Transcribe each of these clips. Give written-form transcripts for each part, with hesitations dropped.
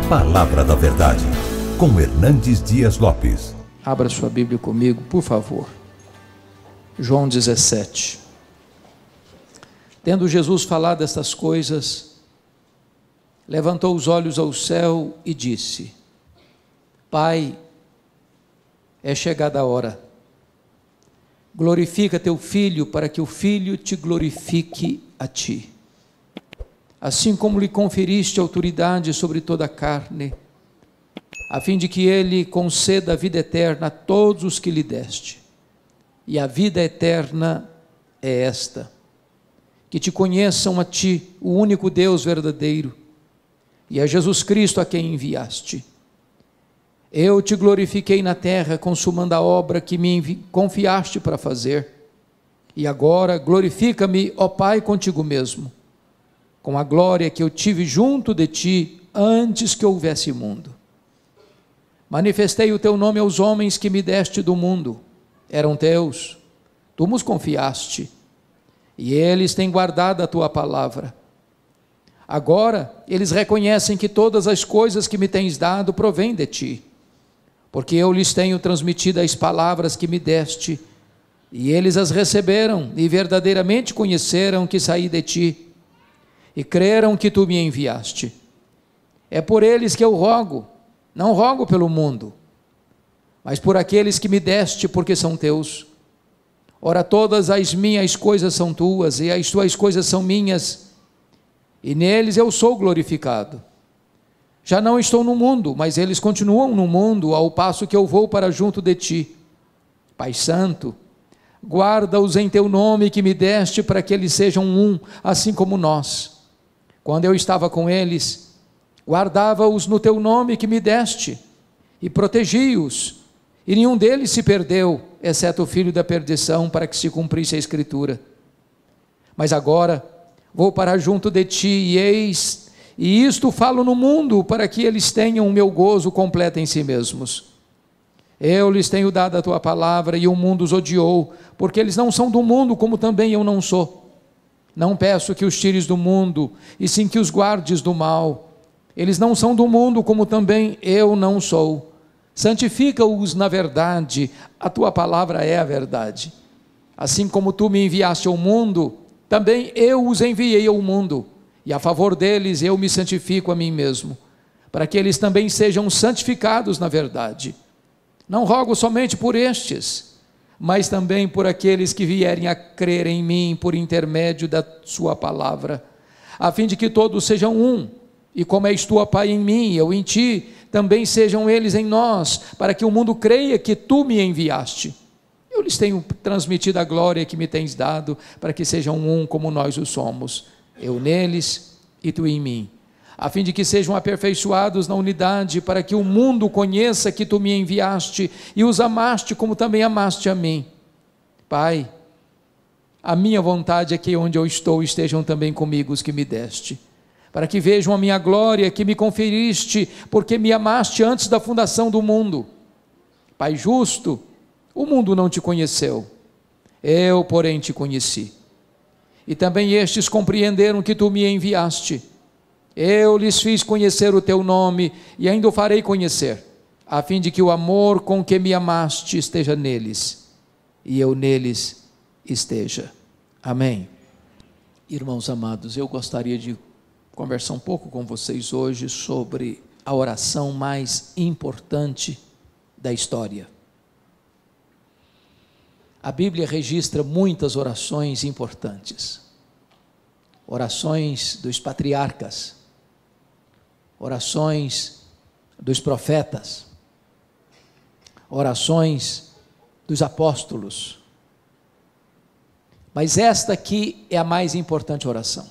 Palavra da Verdade, com Hernandes Dias Lopes. Abra sua Bíblia comigo, por favor. João 17. Tendo Jesus falado estas coisas, levantou os olhos ao céu e disse: Pai, é chegada a hora. Glorifica teu Filho, para que o Filho te glorifique a ti. Assim como lhe conferiste autoridade sobre toda a carne, a fim de que ele conceda a vida eterna a todos os que lhe deste. E a vida eterna é esta: que te conheçam a ti, o único Deus verdadeiro, e a Jesus Cristo a quem enviaste. Eu te glorifiquei na terra, consumando a obra que me confiaste para fazer. E agora glorifica-me, ó Pai, contigo mesmo, com a glória que eu tive junto de ti antes que houvesse mundo. Manifestei o teu nome aos homens que me deste do mundo. Eram teus, tu nos confiaste, e eles têm guardado a tua palavra. Agora eles reconhecem que todas as coisas que me tens dado provêm de ti, porque eu lhes tenho transmitido as palavras que me deste, e eles as receberam e verdadeiramente conheceram que saí de ti, e creram que tu me enviaste. É por eles que eu rogo, não rogo pelo mundo, mas por aqueles que me deste, porque são teus. Ora, todas as minhas coisas são tuas, e as tuas coisas são minhas, e neles eu sou glorificado. Já não estou no mundo, mas eles continuam no mundo, ao passo que eu vou para junto de ti. Pai Santo, guarda-os em teu nome que me deste, para que eles sejam um, assim como nós. Quando eu estava com eles, guardava-os no teu nome que me deste, e protegi-os, e nenhum deles se perdeu, exceto o filho da perdição, para que se cumprisse a Escritura. Mas agora vou para junto de ti, e isto falo no mundo, para que eles tenham o meu gozo completo em si mesmos. Eu lhes tenho dado a tua palavra, e o mundo os odiou, porque eles não são do mundo, como também eu não sou. Não peço que os tires do mundo, e sim que os guardes do mal. Eles não são do mundo, como também eu não sou. Santifica-os na verdade, a tua palavra é a verdade. Assim como tu me enviaste ao mundo, também eu os enviei ao mundo, e a favor deles eu me santifico a mim mesmo, para que eles também sejam santificados na verdade. Não rogo somente por estes, mas também por aqueles que vierem a crer em mim por intermédio da sua palavra, a fim de que todos sejam um, e como és tu, ó Pai, em mim, eu em ti, também sejam eles em nós, para que o mundo creia que tu me enviaste. Eu lhes tenho transmitido a glória que me tens dado, para que sejam um como nós o somos, eu neles e tu em mim, a fim de que sejam aperfeiçoados na unidade, para que o mundo conheça que tu me enviaste e os amaste como também amaste a mim. Pai, a minha vontade é que onde eu estou estejam também comigo os que me deste, para que vejam a minha glória que me conferiste, porque me amaste antes da fundação do mundo. Pai justo, o mundo não te conheceu, eu porém te conheci, e também estes compreenderam que tu me enviaste. Eu lhes fiz conhecer o teu nome, e ainda o farei conhecer, a fim de que o amor com que me amaste esteja neles, e eu neles esteja. Amém. Irmãos amados, eu gostaria de conversar um pouco com vocês hoje sobre a oração mais importante da história. A Bíblia registra muitas orações importantes, orações dos patriarcas, orações dos profetas, orações dos apóstolos, mas esta aqui é a mais importante oração,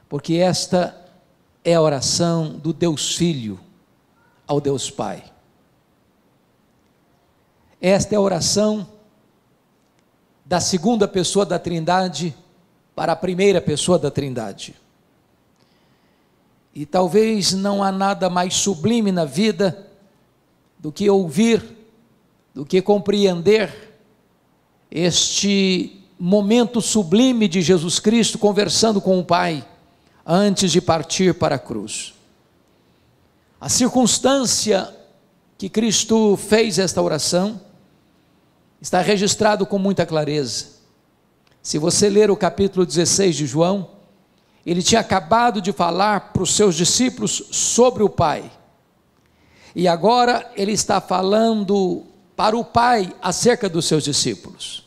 porque esta é a oração do Deus Filho ao Deus Pai. Esta é a oração da segunda pessoa da Trindade para a primeira pessoa da Trindade. E talvez não há nada mais sublime na vida do que ouvir, do que compreender este momento sublime de Jesus Cristo conversando com o Pai, antes de partir para a cruz. A circunstância que Cristo fez esta oração está registrado com muita clareza. Se você ler o capítulo 16 de João, ele tinha acabado de falar para os seus discípulos sobre o Pai, e agora ele está falando para o Pai acerca dos seus discípulos.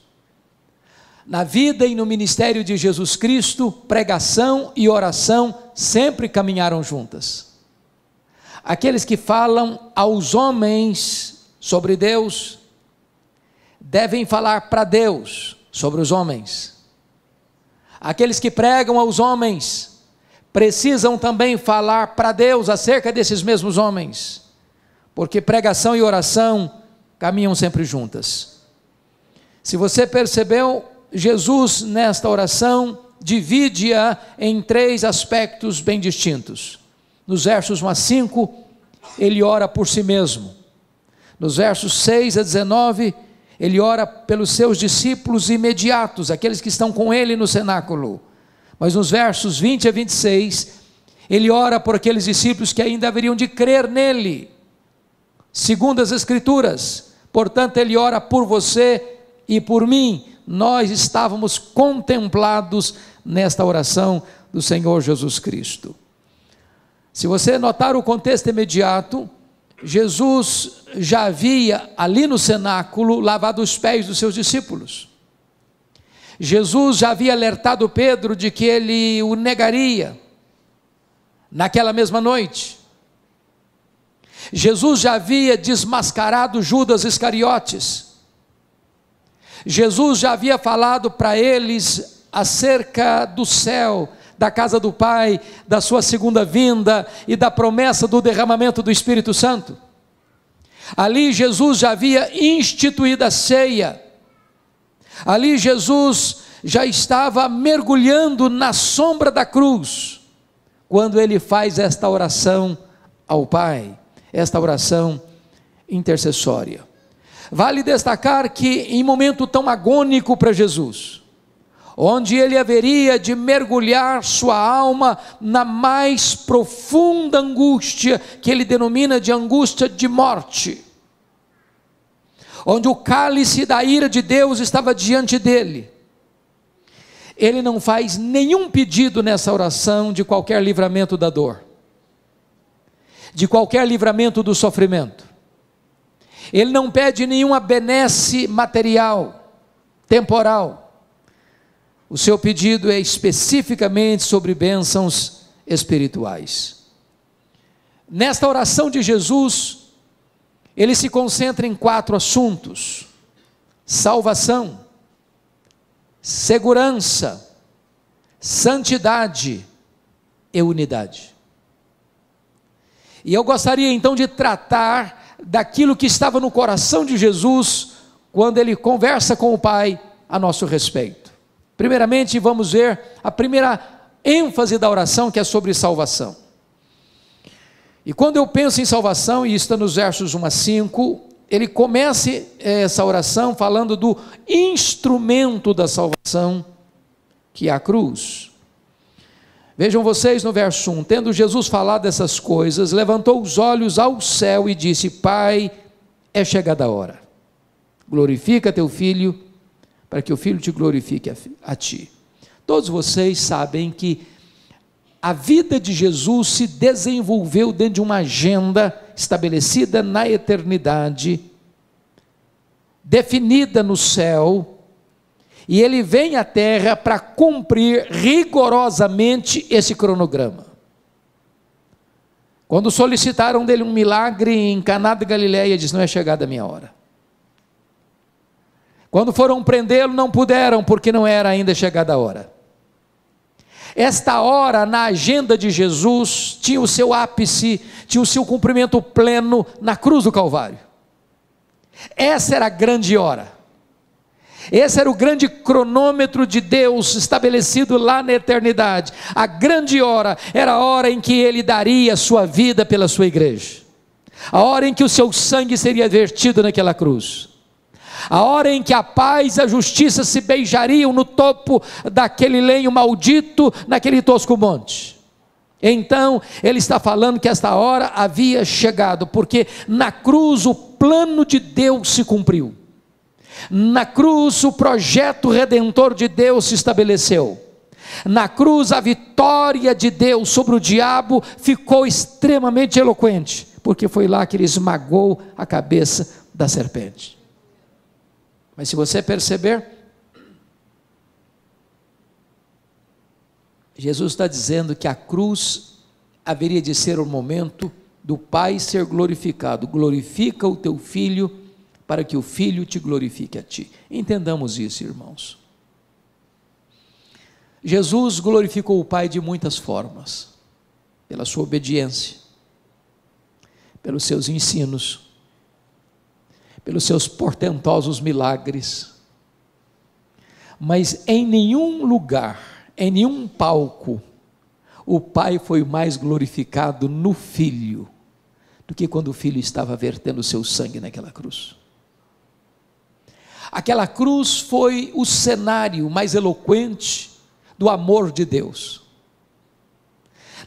Na vida e no ministério de Jesus Cristo, pregação e oração sempre caminharam juntas. Aqueles que falam aos homens sobre Deus, devem falar para Deus sobre os homens. Aqueles que pregam aos homens, precisam também falar para Deus acerca desses mesmos homens, porque pregação e oração caminham sempre juntas. Se você percebeu, Jesus nesta oração divide-a em 3 aspectos bem distintos. Nos versos 1 a 5, ele ora por si mesmo. Nos versos 6 a 19, ele ora pelos seus discípulos imediatos, aqueles que estão com ele no cenáculo. Mas nos versos 20 a 26, ele ora por aqueles discípulos que ainda haveriam de crer nele, segundo as Escrituras. Portanto, ele ora por você e por mim. Nós estávamos contemplados nesta oração do Senhor Jesus Cristo. Se você notar o contexto imediato, Jesus já havia ali no cenáculo lavado os pés dos seus discípulos. Jesus já havia alertado Pedro de que ele o negaria naquela mesma noite. Jesus já havia desmascarado Judas Iscariotes. Jesus já havia falado para eles acerca do céu, da casa do Pai, da sua segunda vinda e da promessa do derramamento do Espírito Santo. Ali Jesus já havia instituído a ceia. Ali Jesus já estava mergulhando na sombra da cruz, quando ele faz esta oração ao Pai, esta oração intercessória. Vale destacar que em momento tão agônico para Jesus, onde ele haveria de mergulhar sua alma na mais profunda angústia, que ele denomina de angústia de morte, onde o cálice da ira de Deus estava diante dele, ele não faz nenhum pedido nessa oração de qualquer livramento da dor, de qualquer livramento do sofrimento. Ele não pede nenhuma benesse material, temporal. O seu pedido é especificamente sobre bênçãos espirituais. Nesta oração de Jesus, ele se concentra em 4 assuntos: salvação, segurança, santidade e unidade. E eu gostaria então de tratar daquilo que estava no coração de Jesus, quando ele conversa com o Pai a nosso respeito. Primeiramente, vamos ver a primeira ênfase da oração, que é sobre salvação. E quando eu penso em salvação, e está nos versos 1 a 5, ele começa essa oração falando do instrumento da salvação, que é a cruz. Vejam vocês no verso 1, tendo Jesus falado essas coisas, levantou os olhos ao céu e disse: Pai, é chegada a hora, glorifica teu Filho, para que o Filho te glorifique a ti. Todos vocês sabem que a vida de Jesus se desenvolveu dentro de uma agenda estabelecida na eternidade, definida no céu, e ele vem à terra para cumprir rigorosamente esse cronograma. Quando solicitaram dele um milagre em Caná da Galileia, ele disse: não é chegada a minha hora. Quando foram prendê-lo, não puderam, porque não era ainda chegada a hora. Esta hora na agenda de Jesus tinha o seu ápice, tinha o seu cumprimento pleno na cruz do Calvário. Essa era a grande hora. Esse era o grande cronômetro de Deus estabelecido lá na eternidade. A grande hora era a hora em que ele daria a sua vida pela sua igreja, a hora em que o seu sangue seria vertido naquela cruz, a hora em que a paz e a justiça se beijariam no topo daquele lenho maldito, naquele tosco monte. Então, ele está falando que esta hora havia chegado, porque na cruz o plano de Deus se cumpriu. Na cruz o projeto redentor de Deus se estabeleceu. Na cruz a vitória de Deus sobre o diabo ficou extremamente eloquente, porque foi lá que ele esmagou a cabeça da serpente. Mas se você perceber, Jesus está dizendo que a cruz haveria de ser o momento do Pai ser glorificado. Glorifica o teu Filho, para que o Filho te glorifique a ti. Entendamos isso, irmãos. Jesus glorificou o Pai de muitas formas, pela sua obediência, pelos seus ensinos, pelos seus portentosos milagres, mas em nenhum lugar, em nenhum palco, o Pai foi mais glorificado no Filho, do que quando o Filho estava vertendo o seu sangue naquela cruz. Aquela cruz foi o cenário mais eloquente do amor de Deus.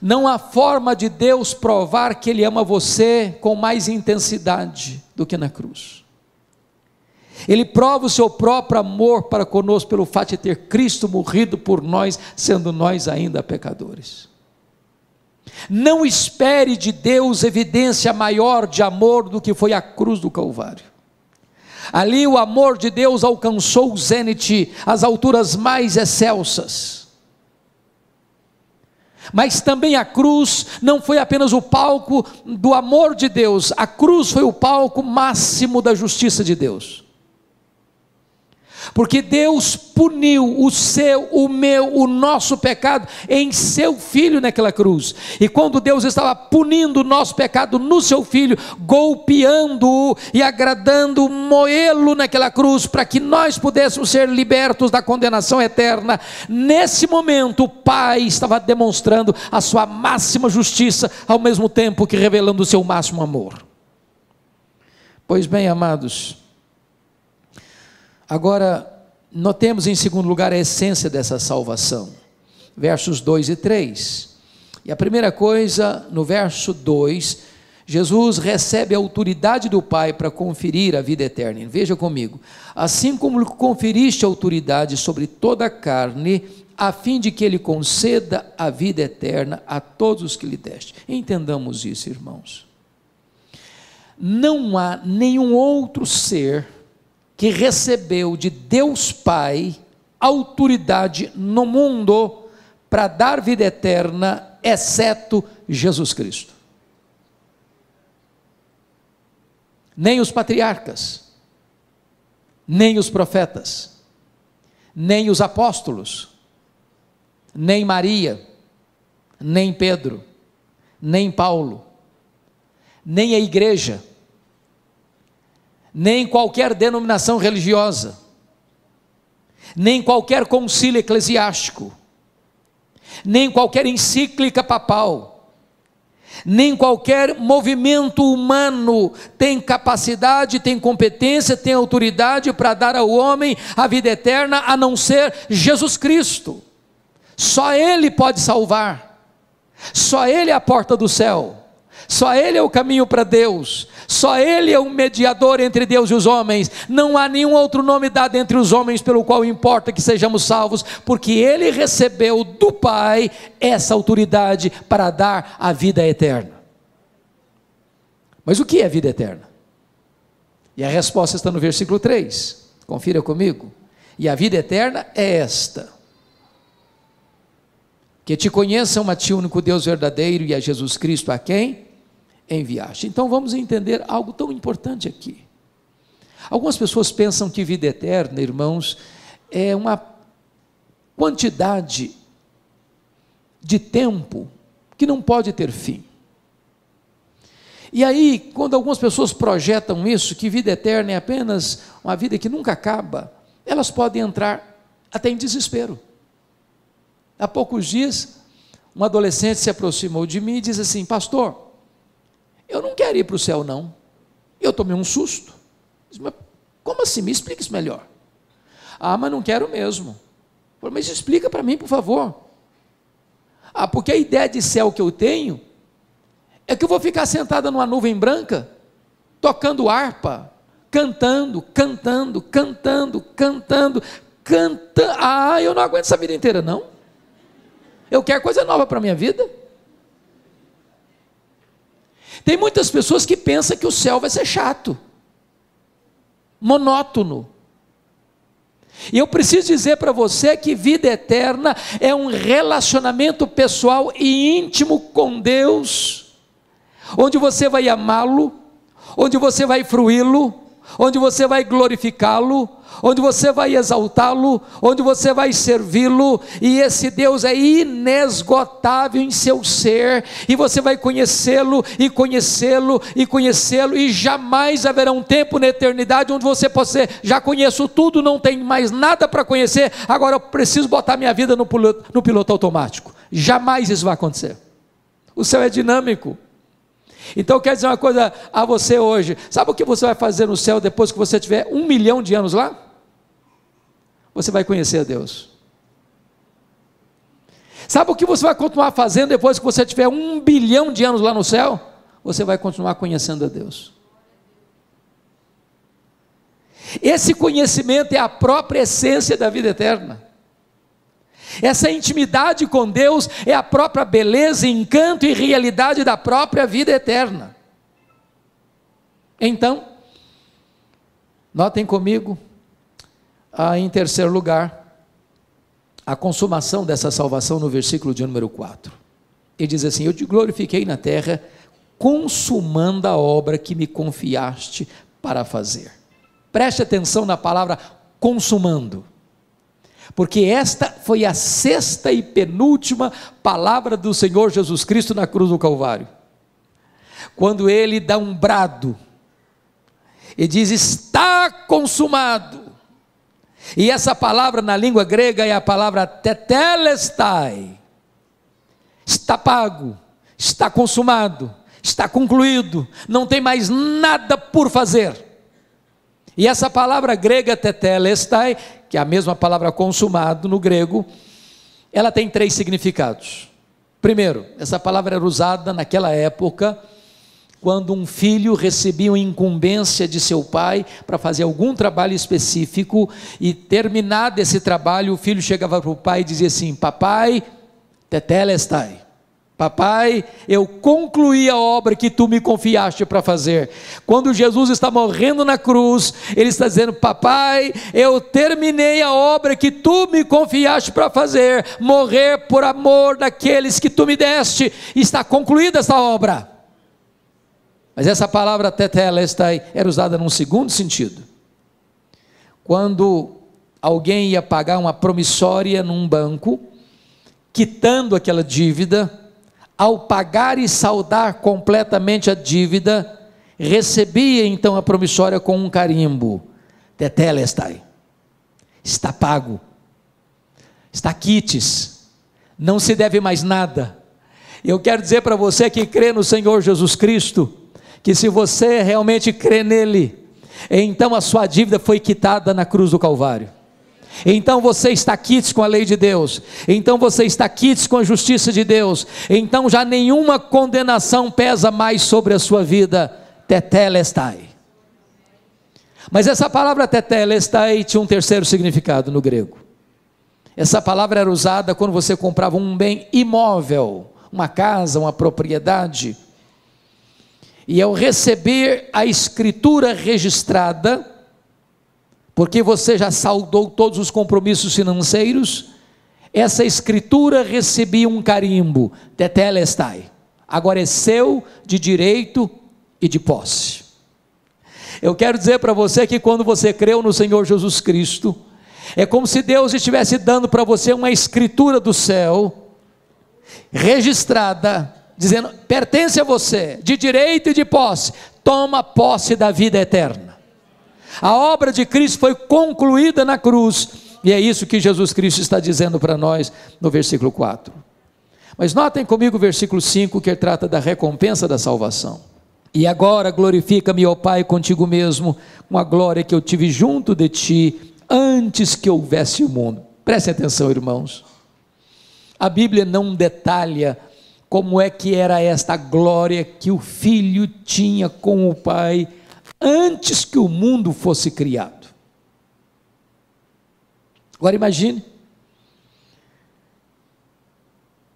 Não há forma de Deus provar que Ele ama você com mais intensidade do que na cruz. Ele prova o seu próprio amor para conosco pelo fato de ter Cristo morrido por nós, sendo nós ainda pecadores. Não espere de Deus evidência maior de amor do que foi a cruz do Calvário. Ali o amor de Deus alcançou o zênite, as alturas mais excelsas. Mas também a cruz não foi apenas o palco do amor de Deus, a cruz foi o palco máximo da justiça de Deus. Porque Deus puniu o seu, o meu, o nosso pecado em seu Filho naquela cruz. E quando Deus estava punindo o nosso pecado no seu Filho, golpeando-o e agradando moê-lo naquela cruz, para que nós pudéssemos ser libertos da condenação eterna, nesse momento o Pai estava demonstrando a sua máxima justiça, ao mesmo tempo que revelando o seu máximo amor. Pois bem, amados, agora, notemos em segundo lugar a essência dessa salvação, versos 2 e 3, e a primeira coisa, no verso 2, Jesus recebe a autoridade do Pai para conferir a vida eterna. Veja comigo, assim como conferiste autoridade sobre toda a carne, a fim de que Ele conceda a vida eterna a todos os que lhe deste. Entendamos isso, irmãos. Não há nenhum outro ser que recebeu de Deus Pai autoridade no mundo para dar vida eterna, exceto Jesus Cristo. Nem os patriarcas, nem os profetas, nem os apóstolos, nem Maria, nem Pedro, nem Paulo, nem a igreja, nem qualquer denominação religiosa, nem qualquer concílio eclesiástico, nem qualquer encíclica papal, nem qualquer movimento humano tem capacidade, tem competência, tem autoridade para dar ao homem a vida eterna, a não ser Jesus Cristo. Só Ele pode salvar, só Ele é a porta do céu, só Ele é o caminho para Deus, só Ele é o mediador entre Deus e os homens. Não há nenhum outro nome dado entre os homens pelo qual importa que sejamos salvos, porque Ele recebeu do Pai essa autoridade para dar a vida eterna. Mas o que é vida eterna? E a resposta está no versículo 3, confira comigo. E a vida eterna é esta: que te conheçam a ti, único Deus verdadeiro, e a Jesus Cristo a quem enviaste. Então vamos entender algo tão importante aqui. Algumas pessoas pensam que vida eterna, irmãos, é uma quantidade de tempo que não pode ter fim. E aí, quando algumas pessoas projetam isso, que vida eterna é apenas uma vida que nunca acaba, elas podem entrar até em desespero. Há poucos dias, um adolescente se aproximou de mim e disse assim: pastor, eu não quero ir para o céu não, eu tomei um susto. Disse, mas como assim? Me explica isso melhor. Ah, mas não quero mesmo. Falei, mas explica para mim, por favor. porque a ideia de céu que eu tenho é que eu vou ficar sentada numa nuvem branca, tocando harpa, cantando. Eu não aguento essa vida inteira, não. Eu quero coisa nova para a minha vida. Tem muitas pessoas que pensam que o céu vai ser chato, monótono. E eu preciso dizer para você que vida eterna é um relacionamento pessoal e íntimo com Deus, onde você vai amá-lo, onde você vai fruí-lo, onde você vai glorificá-lo, onde você vai exaltá-lo, onde você vai servi-lo, e esse Deus é inesgotável em seu ser, e você vai conhecê-lo, e jamais haverá um tempo na eternidade onde você possa dizer, já conheço tudo, não tem mais nada para conhecer, agora eu preciso botar minha vida no piloto automático. Jamais isso vai acontecer. O céu é dinâmico. Então eu quero dizer uma coisa a você hoje, sabe o que você vai fazer no céu depois que você tiver 1 milhão de anos lá? Você vai conhecer a Deus. Sabe o que você vai continuar fazendo depois que você tiver 1 bilhão de anos lá no céu? Você vai continuar conhecendo a Deus. Esse conhecimento é a própria essência da vida eterna. Essa intimidade com Deus é a própria beleza, encanto e realidade da própria vida eterna. Então, notem comigo, em terceiro lugar, a consumação dessa salvação no versículo de número 4. Ele diz assim: eu te glorifiquei na terra, consumando a obra que me confiaste para fazer. Preste atenção na palavra consumando, porque esta foi a sexta e penúltima palavra do Senhor Jesus Cristo na cruz do Calvário, quando ele dá um brado, e diz: está consumado. E essa palavra na língua grega é a palavra tetelestai, está pago, está consumado, está concluído, não tem mais nada por fazer. E essa palavra grega tetelestai, que é a mesma palavra consumado no grego, ela tem 3 significados. Primeiro, essa palavra era usada naquela época, quando um filho recebia uma incumbência de seu pai para fazer algum trabalho específico, e terminado esse trabalho, o filho chegava para o pai e dizia assim: papai, tetelestai, papai, eu concluí a obra que tu me confiaste para fazer. Quando Jesus está morrendo na cruz, ele está dizendo: papai, eu terminei a obra que tu me confiaste para fazer, morrer por amor daqueles que tu me deste, está concluída essa obra. Mas essa palavra tetelestai era usada num segundo sentido. Quando alguém ia pagar uma promissória num banco, quitando aquela dívida, ao pagar e saldar completamente a dívida, recebia então a promissória com um carimbo: tetelestai, está pago, está quites, não se deve mais nada. Eu quero dizer para você que crê no Senhor Jesus Cristo, que se você realmente crê nele, então a sua dívida foi quitada na cruz do Calvário. Então você está quites com a lei de Deus, então você está quites com a justiça de Deus, então já nenhuma condenação pesa mais sobre a sua vida. Tetelestai. Mas essa palavra tetelestai tinha um terceiro significado no grego. Essa palavra era usada quando você comprava um bem imóvel, uma casa, uma propriedade, e ao receber a escritura registrada, porque você já saldou todos os compromissos financeiros, essa escritura recebia um carimbo: tetelestai, agora é seu de direito e de posse. Eu quero dizer para você que quando você creu no Senhor Jesus Cristo, é como se Deus estivesse dando para você uma escritura do céu, registrada, dizendo: pertence a você, de direito e de posse, toma posse da vida eterna. A obra de Cristo foi concluída na cruz, e é isso que Jesus Cristo está dizendo para nós no versículo 4. Mas notem comigo o versículo 5, que trata da recompensa da salvação. E agora glorifica-me, ó Pai, contigo mesmo, com a glória que eu tive junto de ti, antes que houvesse o mundo. Prestem atenção, irmãos. A Bíblia não detalha como é que era esta glória que o Filho tinha com o Pai antes que o mundo fosse criado. Agora imagine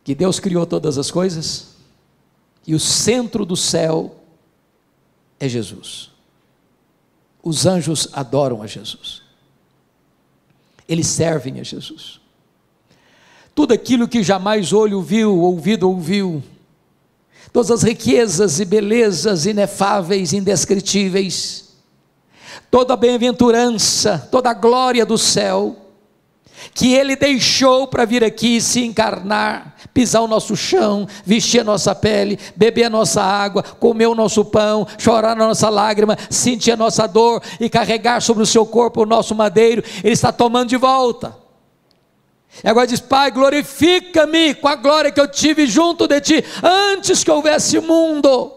que Deus criou todas as coisas e o centro do céu é Jesus. Os anjos adoram a Jesus, eles servem a Jesus. Tudo aquilo que jamais olho viu, ouvido ouviu, todas as riquezas e belezas inefáveis, indescritíveis, toda a bem-aventurança, toda a glória do céu, que Ele deixou para vir aqui se encarnar, pisar o nosso chão, vestir a nossa pele, beber a nossa água, comer o nosso pão, chorar a nossa lágrima, sentir a nossa dor e carregar sobre o seu corpo o nosso madeiro, Ele está tomando de volta. E agora diz: Pai, glorifica-me com a glória que eu tive junto de Ti, antes que houvesse mundo.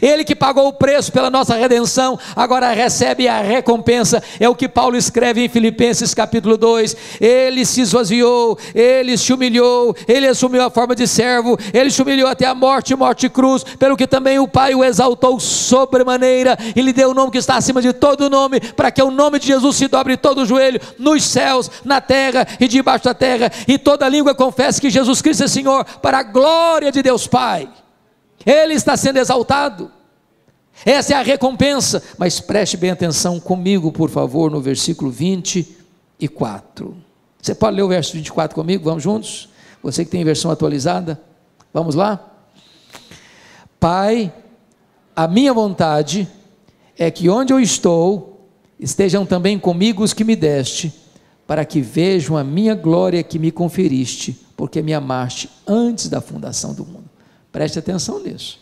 Ele que pagou o preço pela nossa redenção, agora recebe a recompensa. É o que Paulo escreve em Filipenses capítulo 2, ele se esvaziou, ele se humilhou, ele assumiu a forma de servo, ele se humilhou até a morte, morte e cruz, pelo que também o Pai o exaltou sobremaneira, e lhe deu o nome que está acima de todo nome, para que o nome de Jesus se dobre todo o joelho, nos céus, na terra e debaixo da terra, e toda língua confesse que Jesus Cristo é Senhor, para a glória de Deus Pai. Ele está sendo exaltado, essa é a recompensa. Mas preste bem atenção comigo, por favor, no versículo 24. Você pode ler o verso 24 comigo? Vamos juntos? Você que tem versão atualizada, vamos lá? Pai, a minha vontade é que onde eu estou, estejam também comigo os que me deste, para que vejam a minha glória que me conferiste, porque me amaste antes da fundação do mundo. Preste atenção nisso.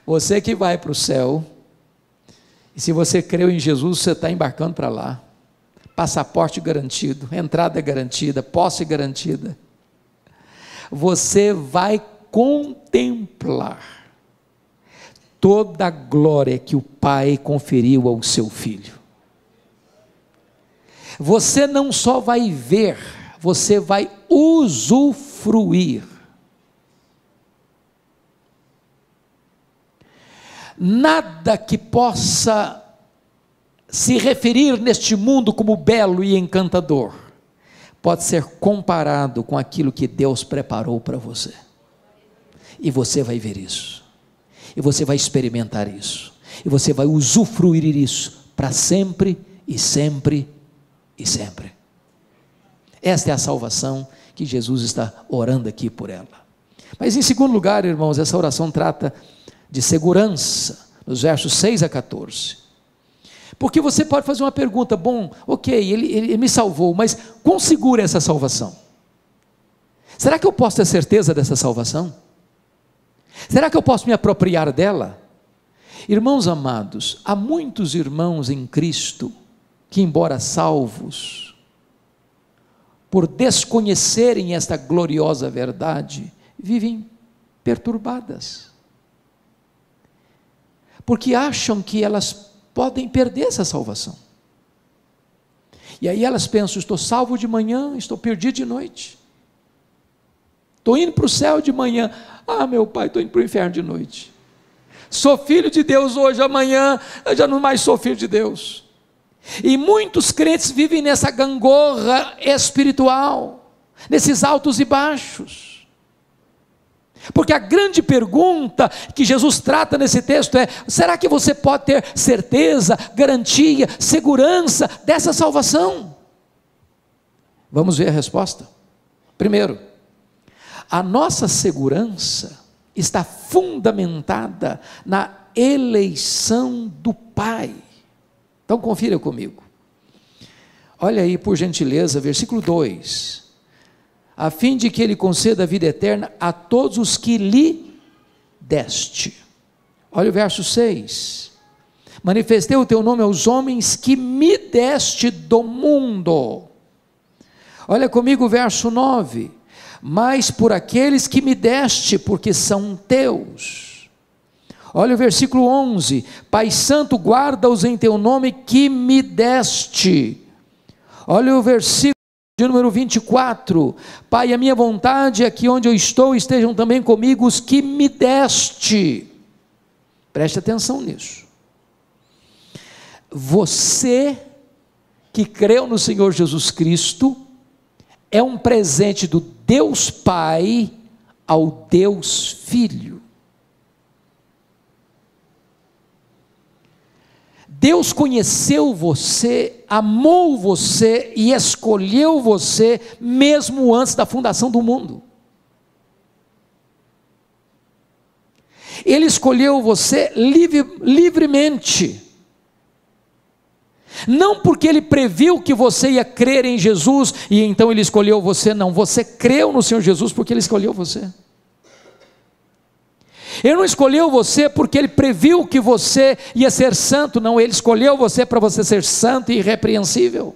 Você que vai para o céu, e se você creu em Jesus, você está embarcando para lá, passaporte garantido, entrada garantida, posse garantida, você vai contemplar toda a glória que o Pai conferiu ao seu Filho. Você não só vai ver, você vai usufruir. Nada que possa se referir neste mundo como belo e encantador pode ser comparado com aquilo que Deus preparou para você. E você vai ver isso, e você vai experimentar isso, e você vai usufruir isso para sempre e sempre e sempre. Esta é a salvação que Jesus está orando aqui por ela. Mas em segundo lugar, irmãos, essa oração trata de segurança, nos versos 6 a 14, porque você pode fazer uma pergunta: bom, ok, ele me salvou, mas quão segura é essa salvação? Será que eu posso ter certeza dessa salvação? Será que eu posso me apropriar dela? Irmãos amados, há muitos irmãos em Cristo, que embora salvos, por desconhecerem esta gloriosa verdade, vivem perturbadas, porque acham que elas podem perder essa salvação, e aí elas pensam: estou salvo de manhã, estou perdido de noite, estou indo para o céu de manhã, meu pai, estou indo para o inferno de noite, sou filho de Deus hoje, amanhã eu já não mais sou filho de Deus. E muitos crentes vivem nessa gangorra espiritual, nesses altos e baixos, porque a grande pergunta que Jesus trata nesse texto é: será que você pode ter certeza, garantia, segurança dessa salvação? Vamos ver a resposta. Primeiro, a nossa segurança está fundamentada na eleição do Pai. Então confira comigo, olha aí por gentileza, versículo 2, a fim de que Ele conceda a vida eterna a todos os que lhe deste. Olha o verso 6, manifestei o teu nome aos homens que me deste do mundo. Olha comigo o verso 9, mas por aqueles que me deste, porque são teus. Olha o versículo 11, Pai Santo, guarda-os em teu nome que me deste. Olha o versículo De número 24, Pai, a minha vontade é que onde eu estou estejam também comigo os que me deste. Preste atenção nisso. Você que creu no Senhor Jesus Cristo é um presente do Deus Pai ao Deus Filho. Deus conheceu você, amou você e escolheu você mesmo antes da fundação do mundo. Ele escolheu você livremente. Não porque Ele previu que você ia crer em Jesus e então Ele escolheu você, não. Você creu no Senhor Jesus porque Ele escolheu você. Ele não escolheu você porque Ele previu que você ia ser santo, não. Ele escolheu você para você ser santo e irrepreensível.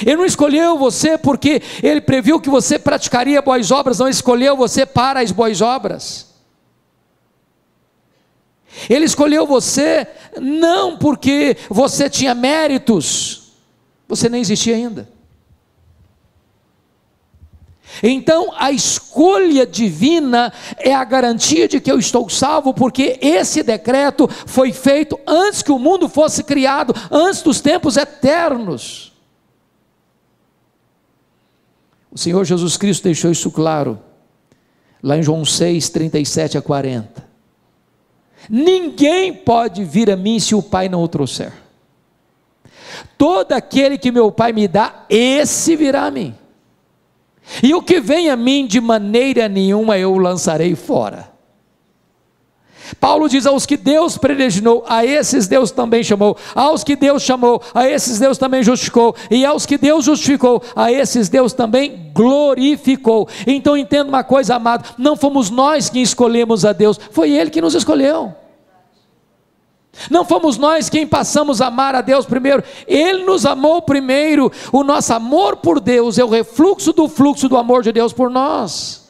Ele não escolheu você porque Ele previu que você praticaria boas obras, não. Ele escolheu você para as boas obras. Ele escolheu você não porque você tinha méritos, você nem existia ainda. Então a escolha divina é a garantia de que eu estou salvo, porque esse decreto foi feito antes que o mundo fosse criado, antes dos tempos eternos. O Senhor Jesus Cristo deixou isso claro, lá em João 6, 37 a 40. Ninguém pode vir a mim se o Pai não o trouxer. Todo aquele que meu Pai me dá, esse virá a mim. E o que vem a mim de maneira nenhuma eu o lançarei fora. Paulo diz: aos que Deus predestinou, a esses Deus também chamou. Aos que Deus chamou, a esses Deus também justificou. E aos que Deus justificou, a esses Deus também glorificou. Então entenda uma coisa, amado, não fomos nós que escolhemos a Deus, foi Ele que nos escolheu. Não fomos nós quem passamos a amar a Deus primeiro, Ele nos amou primeiro. O nosso amor por Deus é o refluxo do fluxo do amor de Deus por nós.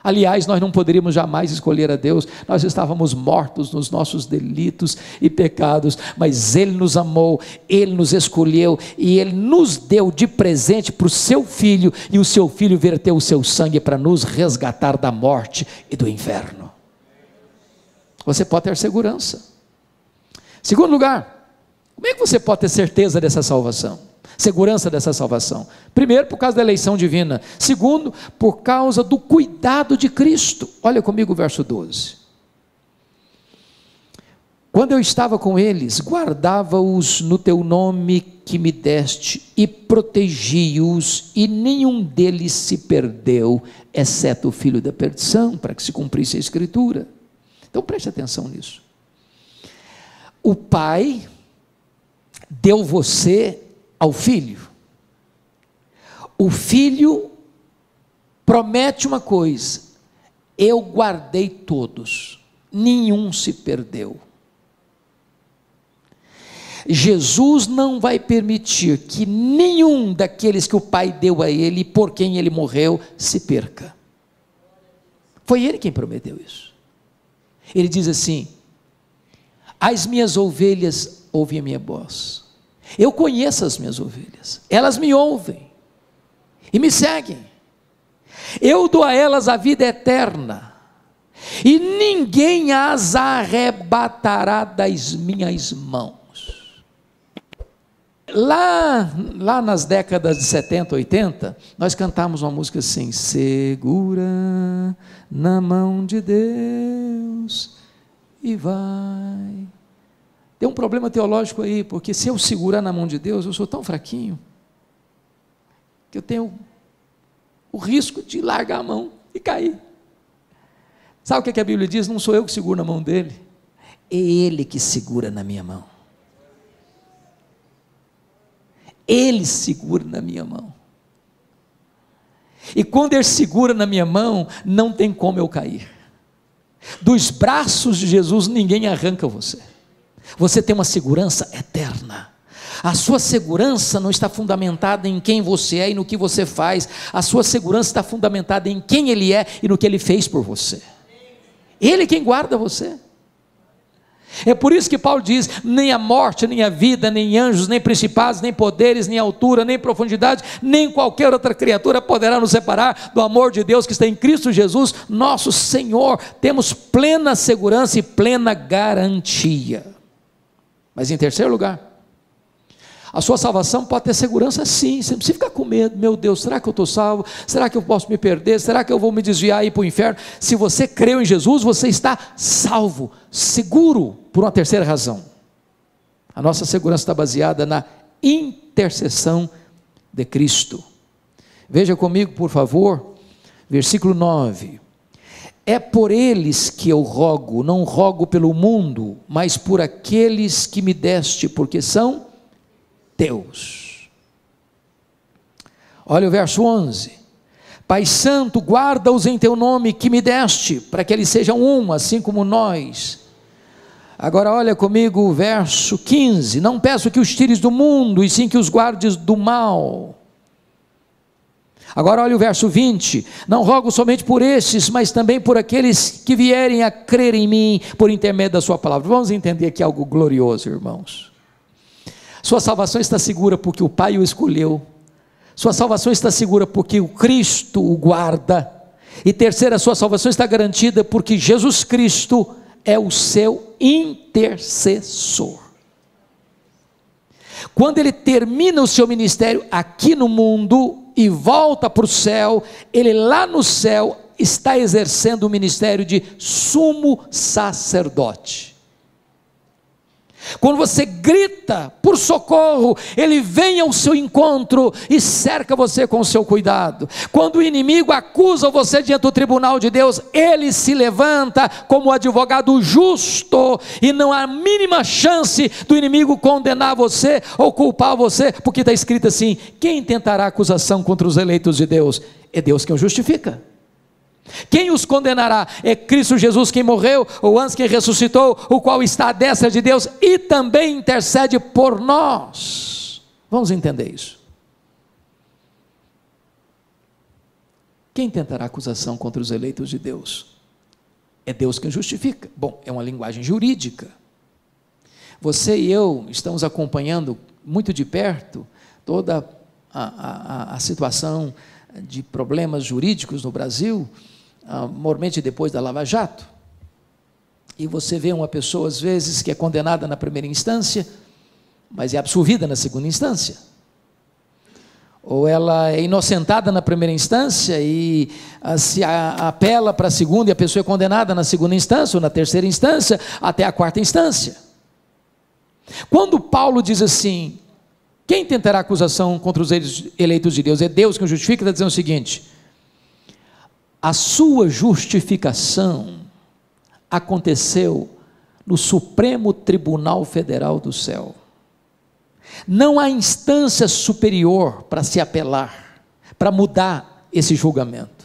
Aliás, nós não poderíamos jamais escolher a Deus, nós estávamos mortos nos nossos delitos e pecados, mas Ele nos amou, Ele nos escolheu e Ele nos deu de presente para o seu Filho, e o seu Filho verteu o seu sangue para nos resgatar da morte e do inferno. Você pode ter segurança. Segundo lugar, como é que você pode ter certeza dessa salvação? Segurança dessa salvação? Primeiro, por causa da eleição divina. Segundo, por causa do cuidado de Cristo. Olha comigo o verso 12. Quando eu estava com eles, guardava-os no teu nome que me deste, e protegi-os, e nenhum deles se perdeu, exceto o filho da perdição, para que se cumprisse a Escritura. Então preste atenção nisso. O Pai deu você ao Filho. O Filho promete uma coisa: eu guardei todos, nenhum se perdeu. Jesus não vai permitir que nenhum daqueles que o Pai deu a Ele, e por quem Ele morreu, se perca. Foi Ele quem prometeu isso. Ele diz assim: as minhas ovelhas ouvem a minha voz. Eu conheço as minhas ovelhas, elas me ouvem e me seguem. Eu dou a elas a vida eterna, e ninguém as arrebatará das minhas mãos. Lá nas décadas de 70, 80, nós cantamos uma música assim: segura na mão de Deus e vai. Tem um problema teológico aí, porque se eu segurar na mão de Deus, eu sou tão fraquinho, que eu tenho o risco de largar a mão e cair. Sabe o que a Bíblia diz? Não sou eu que seguro na mão dele, é Ele que segura na minha mão. Ele segura na minha mão. E quando Ele segura na minha mão, não tem como eu cair. Dos braços de Jesus ninguém arranca você. Você tem uma segurança eterna. A sua segurança não está fundamentada em quem você é e no que você faz. A sua segurança está fundamentada em quem Ele é e no que Ele fez por você. Ele é quem guarda você. É por isso que Paulo diz: nem a morte, nem a vida, nem anjos, nem principados, nem poderes, nem altura, nem profundidade, nem qualquer outra criatura poderá nos separar do amor de Deus que está em Cristo Jesus, nosso Senhor. Temos plena segurança e plena garantia. Mas em terceiro lugar, a sua salvação pode ter segurança sim, você não precisa ficar com medo. Meu Deus, será que eu estou salvo? Será que eu posso me perder? Será que eu vou me desviar e ir para o inferno? Se você creu em Jesus, você está salvo, seguro, por uma terceira razão. A nossa segurança está baseada na intercessão de Cristo. Veja comigo, por favor, versículo 9. É por eles que eu rogo, não rogo pelo mundo, mas por aqueles que me deste, porque são teus. Olha o verso 11: Pai Santo, guarda-os em teu nome que me deste, para que eles sejam um, assim como nós. Agora olha comigo o verso 15: Não peço que os tires do mundo, e sim que os guardes do mal. Agora olha o verso 20: Não rogo somente por estes, mas também por aqueles que vierem a crer em mim, por intermédio da sua palavra. Vamos entender aqui algo glorioso, irmãos. Sua salvação está segura porque o Pai o escolheu. Sua salvação está segura porque o Cristo o guarda. E terceira, sua salvação está garantida porque Jesus Cristo é o seu intercessor. Quando ele termina o seu ministério aqui no mundo e volta para o céu, ele lá no céu está exercendo o ministério de sumo sacerdote. Quando você grita por socorro, ele vem ao seu encontro e cerca você com o seu cuidado. Quando o inimigo acusa você diante do tribunal de Deus, ele se levanta como advogado justo, e não há a mínima chance do inimigo condenar você ou culpar você, porque está escrito assim: quem tentará acusação contra os eleitos de Deus? É Deus quem o justifica. Quem os condenará? É Cristo Jesus quem morreu, ou antes quem ressuscitou, o qual está à destra de Deus e também intercede por nós. Vamos entender isso. Quem tentará acusação contra os eleitos de Deus? É Deus quem justifica. Bom, é uma linguagem jurídica. Você e eu estamos acompanhando muito de perto toda a situação de problemas jurídicos no Brasil, mormente depois da Lava Jato. E você vê uma pessoa às vezes que é condenada na primeira instância, mas é absolvida na segunda instância, ou ela é inocentada na primeira instância e se apela para a segunda, e a pessoa é condenada na segunda instância ou na terceira instância até a quarta instância. Quando Paulo diz assim: quem tentará acusação contra os eleitos de Deus? É Deus que o justifica. Está dizendo o seguinte: a sua justificação aconteceu no Supremo Tribunal Federal do céu. Não há instância superior para se apelar, para mudar esse julgamento.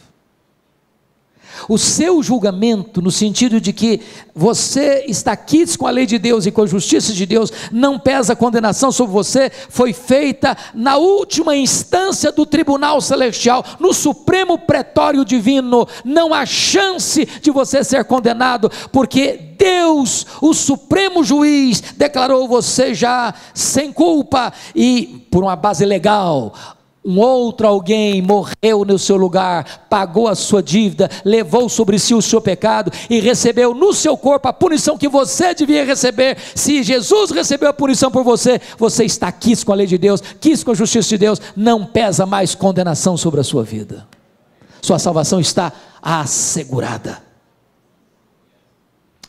O seu julgamento, no sentido de que você está quites com a lei de Deus e com a justiça de Deus, não pesa a condenação sobre você, foi feita na última instância do tribunal celestial, no supremo pretório divino. Não há chance de você ser condenado, porque Deus, o supremo juiz, declarou você já sem culpa, e por uma base legal, um outro alguém morreu no seu lugar, pagou a sua dívida, levou sobre si o seu pecado e recebeu no seu corpo a punição que você devia receber. Se Jesus recebeu a punição por você, você está quis com a lei de Deus, quis com a justiça de Deus, não pesa mais condenação sobre a sua vida. Sua salvação está assegurada.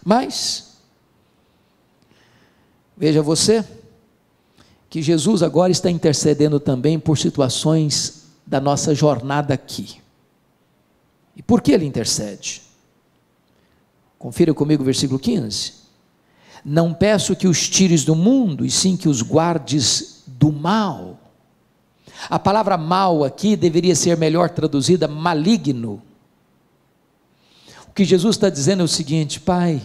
Mas veja você que Jesus agora está intercedendo também por situações da nossa jornada aqui. E por que ele intercede? Confira comigo o versículo 15. Não peço que os tires do mundo, e sim que os guardes do mal. A palavra mal aqui deveria ser melhor traduzida maligno. O que Jesus está dizendo é o seguinte: Pai,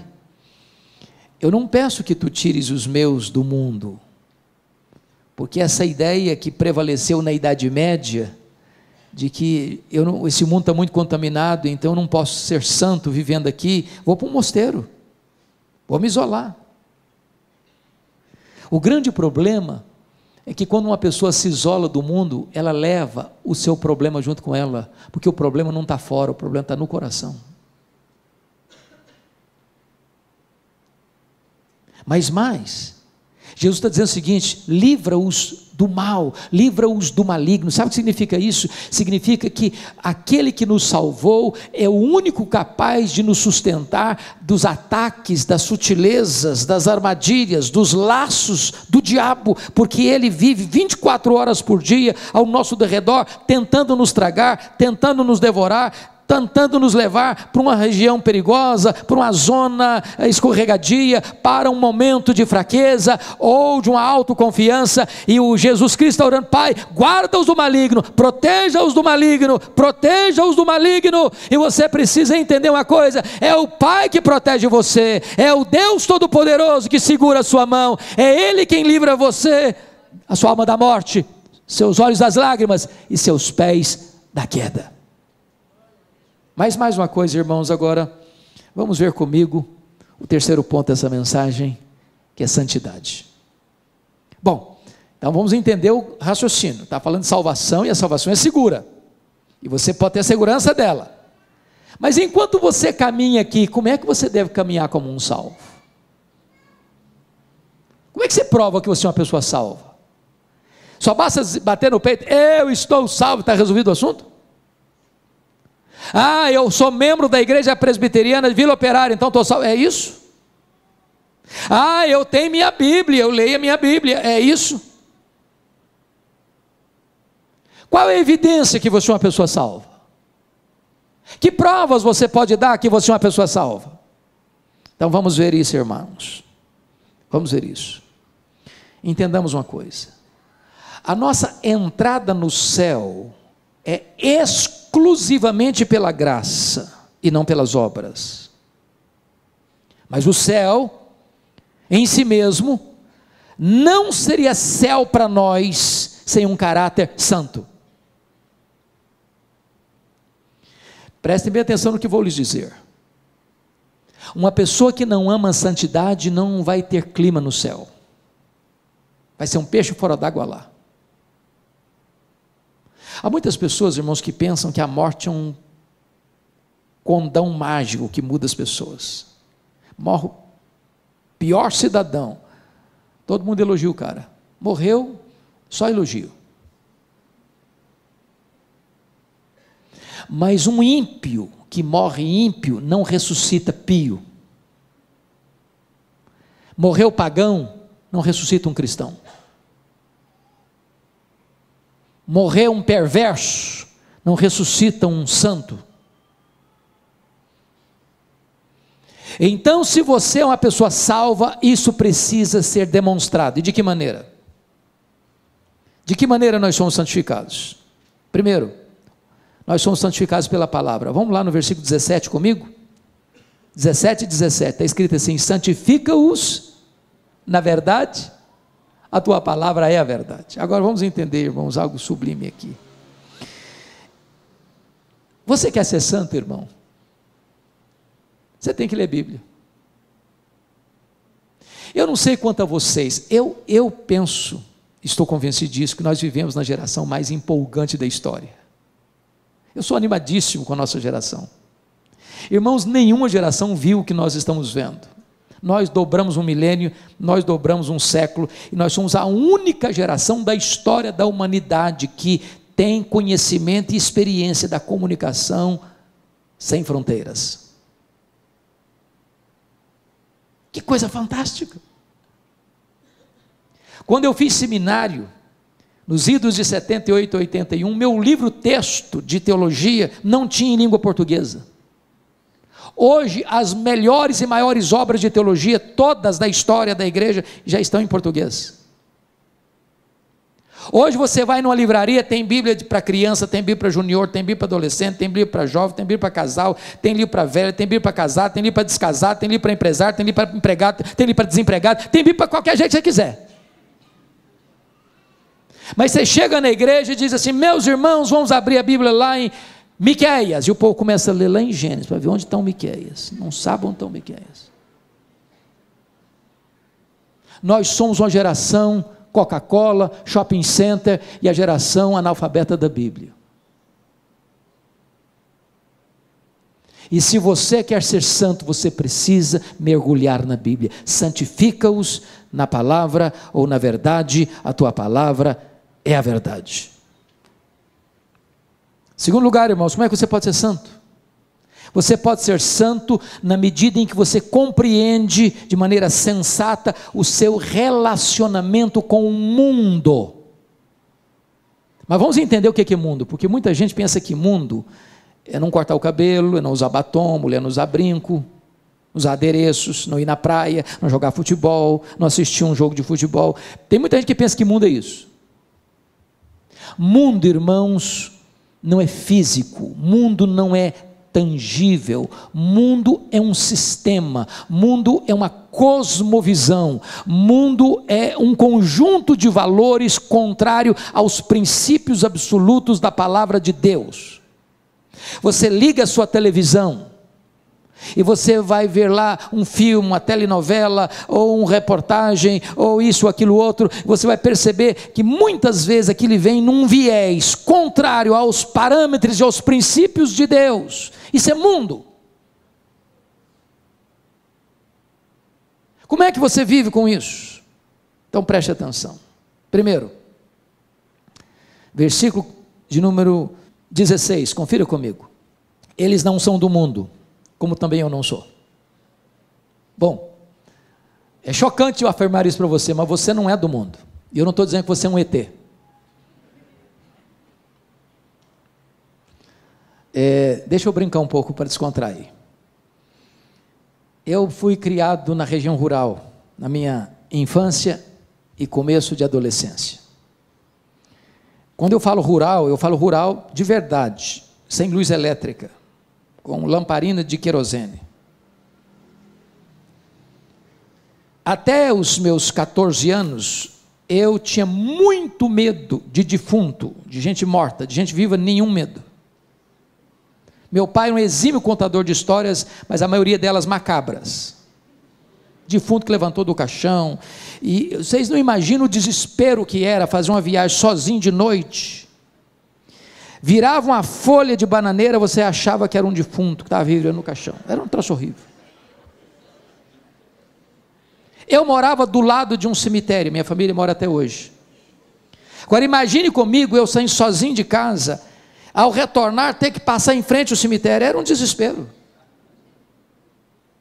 eu não peço que tu tires os meus do mundo, porque essa ideia que prevaleceu na Idade Média, de que esse mundo está muito contaminado, então eu não posso ser santo vivendo aqui, vou para um mosteiro, vou me isolar. O grande problema é que quando uma pessoa se isola do mundo, ela leva o seu problema junto com ela, porque o problema não está fora, o problema está no coração. Mas mais, Jesus está dizendo o seguinte: livra-os do mal, livra-os do maligno. Sabe o que significa isso? Significa que aquele que nos salvou é o único capaz de nos sustentar dos ataques, das sutilezas, das armadilhas, dos laços do diabo, porque ele vive 24 horas por dia ao nosso derredor, tentando nos tragar, tentando nos devorar, tentando nos levar para uma região perigosa, para uma zona escorregadia, para um momento de fraqueza ou de uma autoconfiança. E o Jesus Cristo está orando: Pai, guarda-os do maligno, proteja-os do maligno, proteja-os do maligno. E você precisa entender uma coisa: é o Pai que protege você, é o Deus Todo-Poderoso que segura a sua mão, é Ele quem livra você, a sua alma da morte, seus olhos das lágrimas e seus pés da queda. Mas mais uma coisa, irmãos, agora vamos ver comigo o terceiro ponto dessa mensagem, que é santidade. Bom, então vamos entender o raciocínio. Está falando de salvação, e a salvação é segura, e você pode ter segurança dela. Mas enquanto você caminha aqui, como é que você deve caminhar como um salvo? Como é que você prova que você é uma pessoa salva? Só basta bater no peito: eu estou salvo, está resolvido o assunto? Ah, eu sou membro da igreja presbiteriana de Vila Operária, então estou salvo. É isso? Ah, eu tenho minha Bíblia, eu leio a minha Bíblia. É isso? Qual é a evidência que você é uma pessoa salva? Que provas você pode dar que você é uma pessoa salva? Então vamos ver isso, irmãos. Vamos ver isso. Entendamos uma coisa: a nossa entrada no céu é exclusivamente pela graça e não pelas obras. Mas o céu em si mesmo não seria céu para nós sem um caráter santo. Prestem bem atenção no que vou lhes dizer. Uma pessoa que não ama a santidade não vai ter clima no céu. Vai ser um peixe fora d'água lá. Há muitas pessoas, irmãos, que pensam que a morte é um condão mágico que muda as pessoas. Morre o pior cidadão, todo mundo elogia o cara. Morreu, só elogio. Mas um ímpio que morre ímpio não ressuscita pio. Morreu pagão, não ressuscita um cristão. Morreu um perverso, não ressuscita um santo. Então, se você é uma pessoa salva, isso precisa ser demonstrado. E de que maneira? De que maneira nós somos santificados? Primeiro, nós somos santificados pela palavra. Vamos lá no versículo 17 comigo? 17 e 17, está escrito assim: santifica-os na verdade, a tua palavra é a verdade. Agora vamos entender, irmãos, algo sublime aqui. Você quer ser santo, irmão? Você tem que ler Bíblia. Eu não sei quanto a vocês, eu penso, estou convencido disso, que nós vivemos na geração mais empolgante da história. Eu sou animadíssimo com a nossa geração. Irmãos, nenhuma geração viu o que nós estamos vendo. Nós dobramos um milênio, nós dobramos um século, e nós somos a única geração da história da humanidade que tem conhecimento e experiência da comunicação sem fronteiras. Que coisa fantástica! Quando eu fiz seminário, nos idos de 78 e 81, meu livro texto de teologia não tinha em língua portuguesa. Hoje, as melhores e maiores obras de teologia, todas da história da igreja, já estão em português. Hoje você vai numa livraria, tem Bíblia para criança, tem Bíblia para junior, tem Bíblia para adolescente, tem Bíblia para jovem, tem Bíblia para casal, tem livro para velho, tem Bíblia para casar, tem livro para descasar, tem livro para empresário, tem livro para empregado, tem livro para desempregado, tem Bíblia para qualquer jeito que você quiser. Mas você chega na igreja e diz assim: meus irmãos, vamos abrir a Bíblia lá em Miqueias, e o povo começa a ler lá em Gênesis, para ver onde estão Miqueias, não sabe onde estão Miqueias. Nós somos uma geração Coca-Cola, shopping center e a geração analfabeta da Bíblia. E se você quer ser santo, você precisa mergulhar na Bíblia. Santifica-os na palavra ou na verdade, a tua palavra é a verdade. Segundo lugar, irmãos, como é que você pode ser santo? Você pode ser santo na medida em que você compreende de maneira sensata o seu relacionamento com o mundo. Mas vamos entender o que é mundo, porque muita gente pensa que mundo é não cortar o cabelo, é não usar batom, mulher não usar brinco, usar adereços, não ir na praia, não jogar futebol, não assistir um jogo de futebol. Tem muita gente que pensa que mundo é isso. Mundo, irmãos, não é físico, mundo não é tangível, mundo é um sistema, mundo é uma cosmovisão, mundo é um conjunto de valores contrário aos princípios absolutos da palavra de Deus. Você liga a sua televisão e você vai ver lá um filme, uma telenovela, ou uma reportagem, ou isso, aquilo, outro, você vai perceber que muitas vezes aquilo vem num viés contrário aos parâmetros e aos princípios de Deus. Isso é mundo. Como é que você vive com isso? Então preste atenção. Primeiro, versículo de número 16, confira comigo. Eles não são do mundo, como também eu não sou. Bom, é chocante eu afirmar isso para você, mas você não é do mundo. E eu não estou dizendo que você é um ET. Deixa eu brincar um pouco para descontrair. Eu fui criado na região rural, na minha infância e começo de adolescência. Quando eu falo rural de verdade, sem luz elétrica, com lamparina de querosene. Até os meus 14 anos, eu tinha muito medo de defunto, de gente morta, de gente viva, nenhum medo. Meu pai era um exímio contador de histórias, mas a maioria delas macabras. Defunto que levantou do caixão, e vocês não imaginam o desespero que era fazer uma viagem sozinho de noite. Virava uma folha de bananeira, você achava que era um defunto que estava vivendo no caixão. Era um troço horrível. Eu morava do lado de um cemitério, minha família mora até hoje. Agora imagine comigo, eu saindo sozinho de casa, ao retornar ter que passar em frente ao cemitério, era um desespero.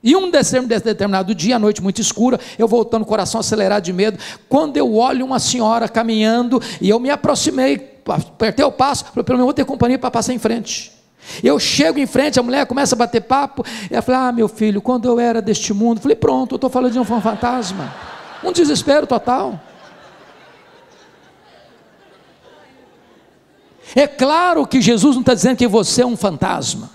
E um determinado dia, à noite muito escura, eu voltando, coração acelerado de medo, quando eu olho uma senhora caminhando, e eu me aproximei, apertei o passo, falei, pelo menos vou ter companhia para passar em frente. Eu chego em frente, a mulher começa a bater papo, ela fala, meu filho, quando eu era deste mundo, falei, pronto, eu estou falando de um fantasma, um desespero total. É claro que Jesus não está dizendo que você é um fantasma,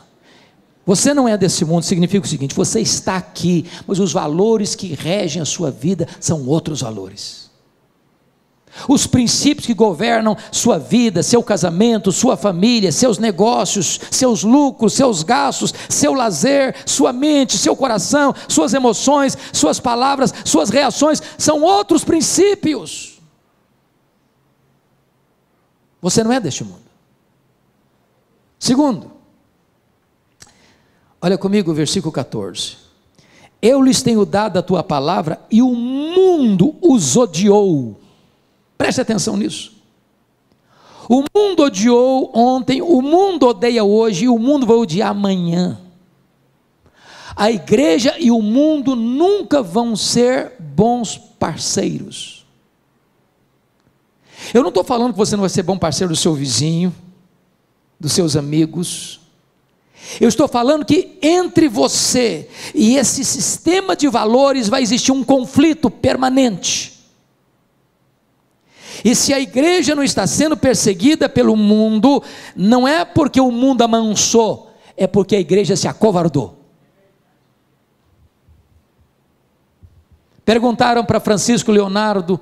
você não é desse mundo, significa o seguinte, você está aqui, mas os valores que regem a sua vida são outros valores. Os princípios que governam sua vida, seu casamento, sua família, seus negócios, seus lucros, seus gastos, seu lazer, sua mente, seu coração, suas emoções, suas palavras, suas reações, são outros princípios. Você não é deste mundo. Segundo, olha comigo o versículo 14. Eu lhes tenho dado a tua palavra e o mundo os odiou. Preste atenção nisso. O mundo odiou ontem, o mundo odeia hoje e o mundo vai odiar amanhã. A igreja e o mundo nunca vão ser bons parceiros. Eu não estou falando que você não vai ser bom parceiro do seu vizinho, dos seus amigos. Eu estou falando que entre você e esse sistema de valores vai existir um conflito permanente. E se a igreja não está sendo perseguida pelo mundo, não é porque o mundo amansou, é porque a igreja se acovardou. Perguntaram para Francisco Leonardo,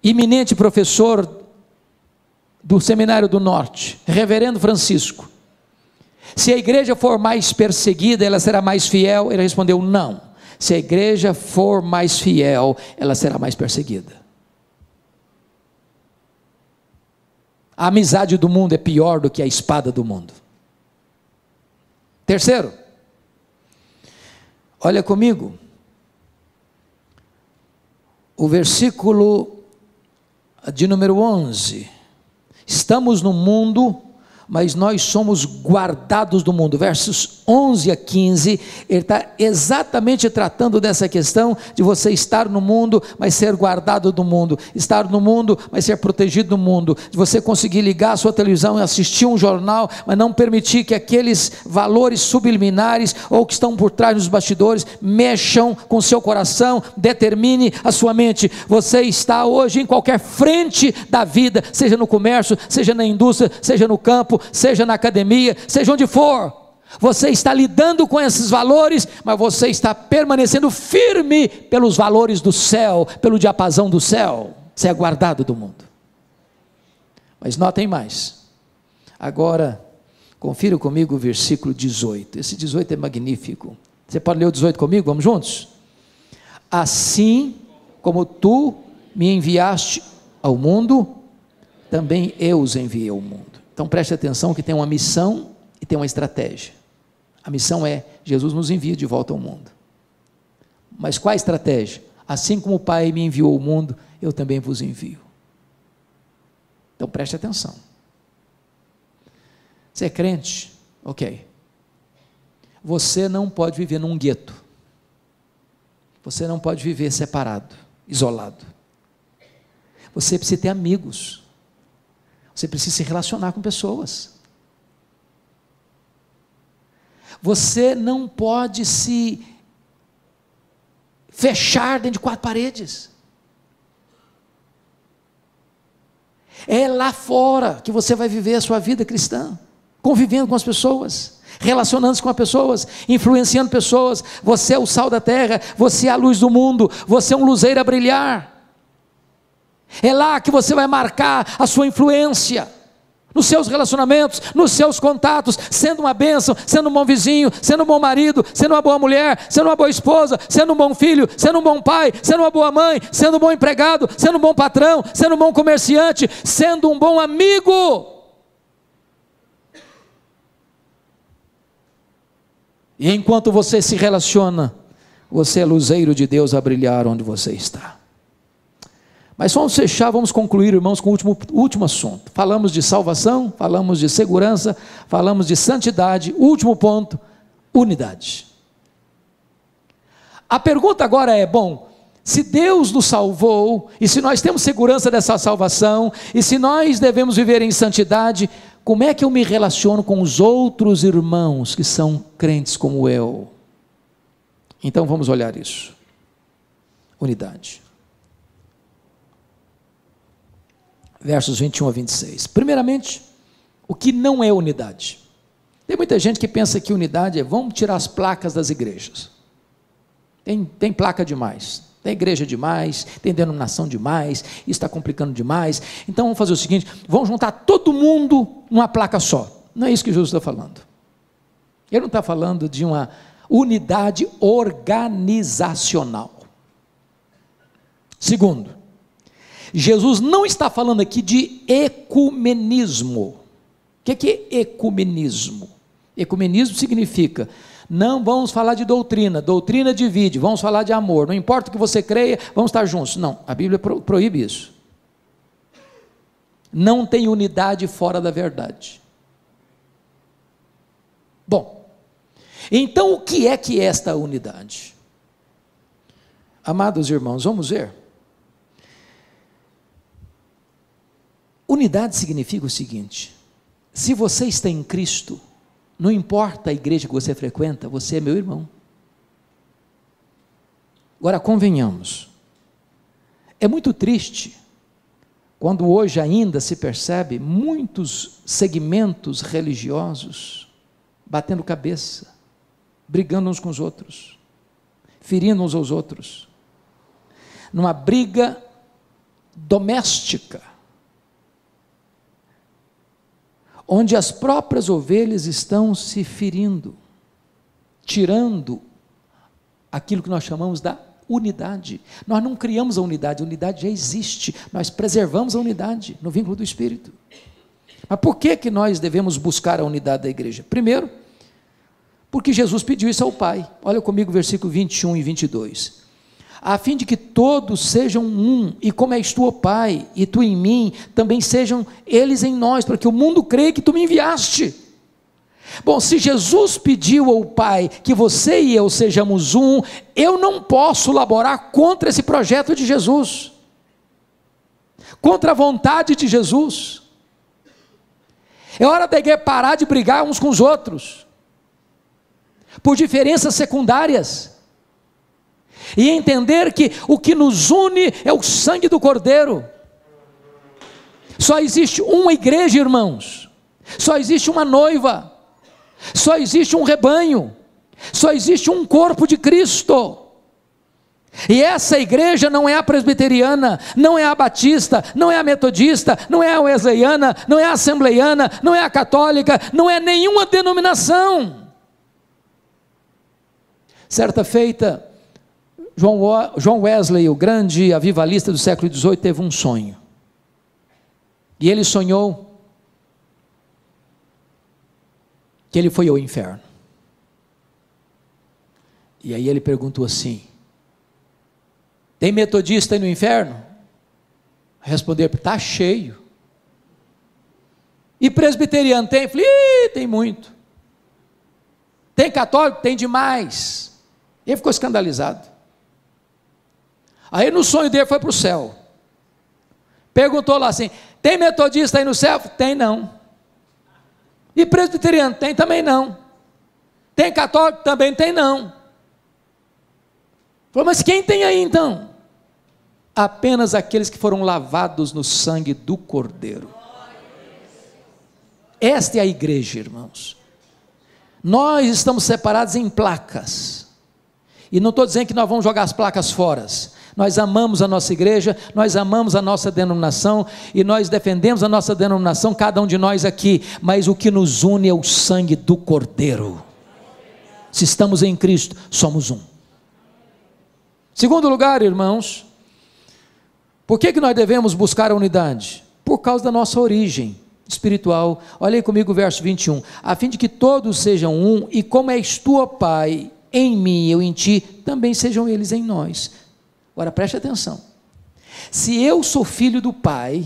eminente professor do Seminário do Norte, reverendo Francisco, se a igreja for mais perseguida, ela será mais fiel? Ele respondeu, não. Se a igreja for mais fiel, ela será mais perseguida. A amizade do mundo é pior do que a espada do mundo. Terceiro, olha comigo, o versículo de número 11, estamos no mundo, mas nós somos guardados do mundo. Versos 11 a 15, ele está exatamente tratando dessa questão de você estar no mundo, mas ser guardado do mundo, estar no mundo, mas ser protegido do mundo, de você conseguir ligar a sua televisão e assistir um jornal, mas não permitir que aqueles valores subliminares, ou que estão por trás dos bastidores, mexam com o seu coração, determine a sua mente. Você está hoje em qualquer frente da vida, seja no comércio, seja na indústria, seja no campo, seja na academia, seja onde for, você está lidando com esses valores, mas você está permanecendo firme pelos valores do céu, pelo diapasão do céu. Você é guardado do mundo. Mas notem mais, agora confira comigo o versículo 18, esse 18 é magnífico. Você pode ler o 18 comigo? Vamos juntos? Assim como tu me enviaste ao mundo, também eu os enviei ao mundo. Então preste atenção que tem uma missão e tem uma estratégia. A missão é, Jesus nos envia de volta ao mundo. Mas qual a estratégia? Assim como o Pai me enviou ao mundo, eu também vos envio. Então preste atenção. Você é crente? Ok. Você não pode viver num gueto. Você não pode viver separado, isolado. Você precisa ter amigos. Você precisa se relacionar com pessoas. Você não pode se fechar dentro de 4 paredes. É lá fora que você vai viver a sua vida cristã, convivendo com as pessoas, relacionando-se com as pessoas, influenciando pessoas. Você é o sal da terra, você é a luz do mundo, você é um luzeiro a brilhar. É lá que você vai marcar a sua influência, nos seus relacionamentos, nos seus contatos, sendo uma bênção, sendo um bom vizinho, sendo um bom marido, sendo uma boa mulher, sendo uma boa esposa, sendo um bom filho, sendo um bom pai, sendo uma boa mãe, sendo um bom empregado, sendo um bom patrão, sendo um bom comerciante, sendo um bom amigo. E enquanto você se relaciona, você é luzeiro de Deus a brilhar onde você está. Mas vamos fechar, vamos concluir, irmãos, com o último assunto. Falamos de salvação, falamos de segurança, falamos de santidade. Último ponto, unidade. A pergunta agora é, bom, se Deus nos salvou, e se nós temos segurança dessa salvação, e se nós devemos viver em santidade, como é que eu me relaciono com os outros irmãos que são crentes como eu? Então vamos olhar isso. Unidade. Versos 21 a 26. Primeiramente, o que não é unidade? Tem muita gente que pensa que unidade é, vamos tirar as placas das igrejas. Tem placa demais, tem igreja demais, tem denominação demais, isso está complicando demais. Então vamos fazer o seguinte, vamos juntar todo mundo numa placa só. Não é isso que Jesus está falando. Ele não está falando de uma unidade organizacional. Segundo, Jesus não está falando aqui de ecumenismo. O que é ecumenismo? Ecumenismo significa, não vamos falar de doutrina, doutrina divide, vamos falar de amor, não importa o que você creia, vamos estar juntos. Não, a Bíblia proíbe isso. Não tem unidade fora da verdade. Bom, então o que é esta unidade? Amados irmãos, vamos ver. Unidade significa o seguinte, se você está em Cristo, não importa a igreja que você frequenta, você é meu irmão. Agora convenhamos, é muito triste, quando hoje ainda se percebe muitos segmentos religiosos, batendo cabeça, brigando uns com os outros, ferindo uns aos outros, numa briga doméstica, onde as próprias ovelhas estão se ferindo, tirando aquilo que nós chamamos da unidade. Nós não criamos a unidade já existe, nós preservamos a unidade no vínculo do Espírito. Mas por que nós devemos buscar a unidade da igreja? Primeiro, porque Jesus pediu isso ao Pai. Olha comigo versículo 21 e 22. A fim de que todos sejam um, e como és tu, ó Pai, e tu em mim, também sejam eles em nós, para que o mundo creia que tu me enviaste. Bom, se Jesus pediu ao Pai que você e eu sejamos um, eu não posso laborar contra esse projeto de Jesus, contra a vontade de Jesus. É hora da igreja parar de brigar uns com os outros, por diferenças secundárias, e entender que o que nos une é o sangue do Cordeiro. Só existe uma igreja, irmãos, só existe uma noiva, só existe um rebanho, só existe um corpo de Cristo. E essa igreja não é a presbiteriana, não é a batista, não é a metodista, não é a wesleyana, não é a assembleiana, não é a católica, não é nenhuma denominação. Certa feita, John Wesley, o grande avivalista do século XVIII, teve um sonho. E ele sonhou que ele foi ao inferno. E aí ele perguntou assim: tem metodista aí no inferno? Respondeu: está cheio. E presbiteriano tem? Falei: tem muito. Tem católico? Tem demais. Ele ficou escandalizado. Aí no sonho dele foi para o céu. Perguntou lá assim: tem metodista aí no céu? Tem não. E presbiteriano? Tem também não. Tem católico? Também tem não. Falou: mas quem tem aí então? Apenas aqueles que foram lavados no sangue do Cordeiro. Esta é a igreja, irmãos. Nós estamos separados em placas, e não estou dizendo que nós vamos jogar as placas fora. Nós amamos a nossa igreja, nós amamos a nossa denominação, e nós defendemos a nossa denominação, cada um de nós aqui, mas o que nos une é o sangue do Cordeiro. Se estamos em Cristo, somos um. Segundo lugar, irmãos, por que nós devemos buscar a unidade? Por causa da nossa origem espiritual. Olha aí comigo o verso 21, a fim de que todos sejam um, e como és tu, ó Pai, em mim e eu em ti, também sejam eles em nós. Agora preste atenção, se eu sou filho do Pai,